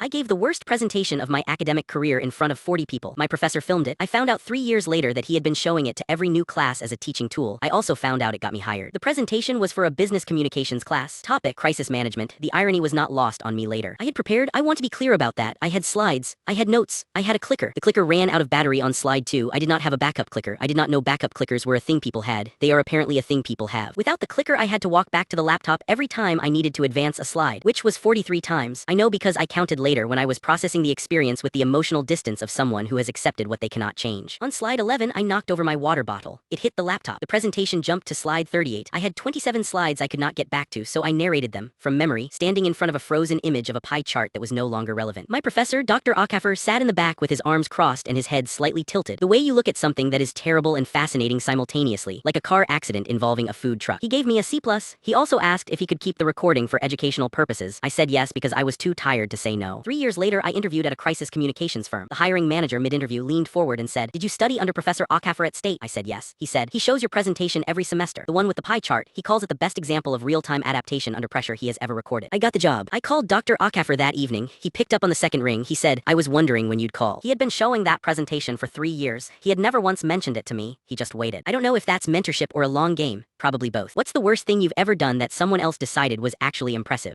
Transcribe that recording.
I gave the worst presentation of my academic career in front of 40 people. My professor filmed it. I found out 3 years later that he had been showing it to every new class as a teaching tool. I also found out it got me hired. The presentation was for a business communications class. Topic: crisis management. The irony was not lost on me later. I had prepared. I want to be clear about that. I had slides. I had notes. I had a clicker. The clicker ran out of battery on slide 2. I did not have a backup clicker. I did not know backup clickers were a thing people had. They are apparently a thing people have. Without the clicker, I had to walk back to the laptop every time I needed to advance a slide, which was 43 times. I know because I counted later when I was processing the experience with the emotional distance of someone who has accepted what they cannot change. On slide 11, I knocked over my water bottle. It hit the laptop. The presentation jumped to slide 38. I had 27 slides I could not get back to, so I narrated them, from memory, standing in front of a frozen image of a pie chart that was no longer relevant. My professor, Dr. Akaffer, sat in the back with his arms crossed and his head slightly tilted, the way you look at something that is terrible and fascinating simultaneously, like a car accident involving a food truck. He gave me a C+. He also asked if he could keep the recording for educational purposes. I said yes because I was too tired to say no. 3 years later, I interviewed at a crisis communications firm. The hiring manager mid-interview leaned forward and said, "Did you study under Professor Akaffer at State?" I said yes. He said, "He shows your presentation every semester. The one with the pie chart. He calls it the best example of real-time adaptation under pressure he has ever recorded." I got the job. I called Dr. Akaffer that evening. He picked up on the second ring. He said, "I was wondering when you'd call." He had been showing that presentation for 3 years. He had never once mentioned it to me. He just waited. I don't know if that's mentorship or a long game. Probably both. What's the worst thing you've ever done that someone else decided was actually impressive?